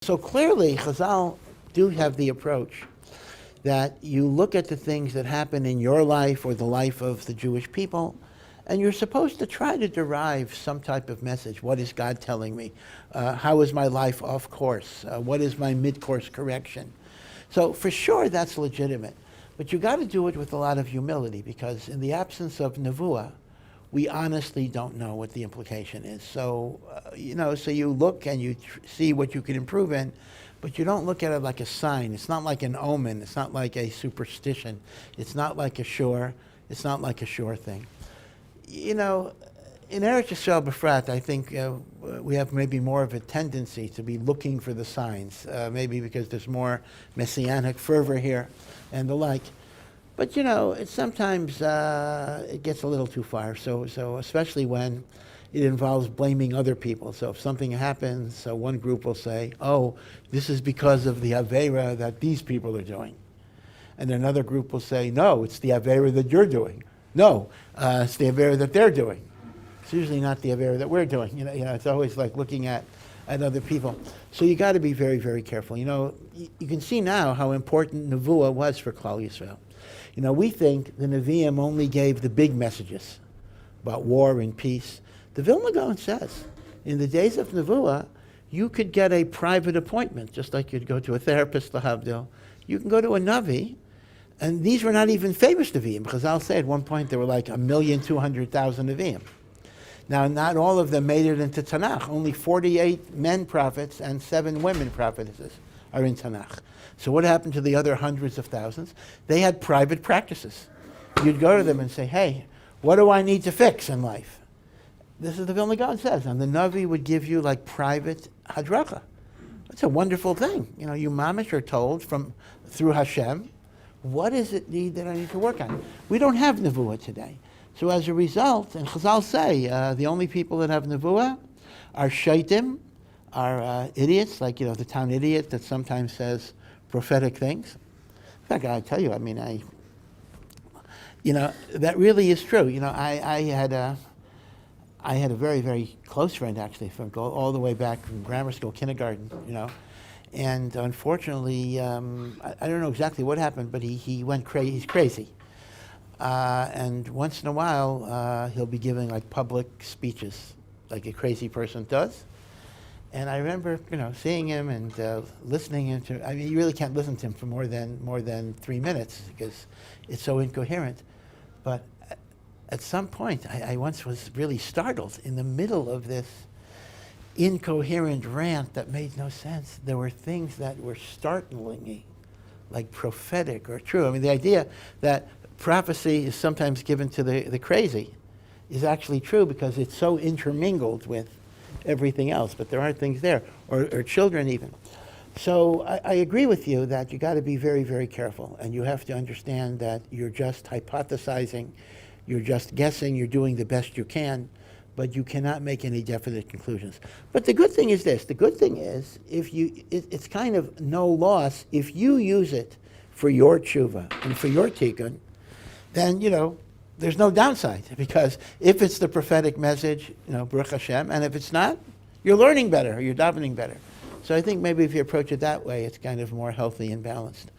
So clearly, Chazal do have the approach that you look at the things that happen in your life or the life of the Jewish people, and you're supposed to try to derive some type of message. What is God telling me? How is my life off course? What is my mid-course correction? So for sure, that's legitimate. But you got to do it with a lot of humility, because in the absence of nevuah, we honestly don't know what the implication is. So, so you look and you see what you can improve in, but you don't look at it like a sign. It's not like an omen. It's not like a superstition. It's not like a sure. It's not like a sure thing. In Eretz Yisrael B'frat, I think we have maybe more of a tendency to be looking for the signs, maybe because there's more messianic fervor here and the like. But it's sometimes it gets a little too far. So especially when it involves blaming other people. So if something happens, so one group will say, "Oh, this is because of the aveira that these people are doing," and another group will say, "No, it's the aveira that you're doing. No, it's the aveira that they're doing." It's usually not the aveira that we're doing. It's always like looking at other people. So you got to be very, very careful. You can see now how important nevuah was for Klal Yisrael. We think the Nevi'im only gave the big messages about war and peace. The Vilna Gaon says, in the days of Nevuah, you could get a private appointment, just like you'd go to a therapist, lahavdil. You can go to a Navi, and these were not even famous Nevi'im, because I'll say at one point there were like 1,200,000 Nevi'im. Now, not all of them made it into Tanakh. Only 48 men prophets and 7 women prophetesses are in Tanakh. So what happened to the other hundreds of thousands? They had private practices. You'd go to them and say, "Hey, what do I need to fix in life?" This is the Vilna Gaon says. And the Navi would give you like private hadracha. That's a wonderful thing. You mamish are told through Hashem, what does it need that I need to work on? We don't have nevuah today. So as a result, and Chazal say, the only people that have nevuah are shaitim, are idiots, like the town idiot that sometimes says prophetic things. In fact, I tell you, that really is true. I had a very, very close friend, actually, from all the way back from grammar school, kindergarten, and unfortunately, I don't know exactly what happened, but he went crazy. He's crazy. And once in a while, he'll be giving like public speeches, like a crazy person does. And I remember, seeing him and listening to. You really can't listen to him for more than 3 minutes because it's so incoherent. But at some point, I once was really startled in the middle of this incoherent rant that made no sense. There were things that were startling me, like prophetic or true. The idea that prophecy is sometimes given to the crazy is actually true because it's so intermingled with everything else, but there are things there, or children even. So I agree with you that you got to be very, very careful, and you have to understand that you're just hypothesizing, you're just guessing, you're doing the best you can, but you cannot make any definite conclusions. But the good thing is this, the good thing is, it's kind of no loss if you use it for your tshuva and for your tikkun, then, there's no downside, because if it's the prophetic message, Baruch Hashem, and if it's not, you're learning better, or you're davening better. So I think maybe if you approach it that way, it's kind of more healthy and balanced.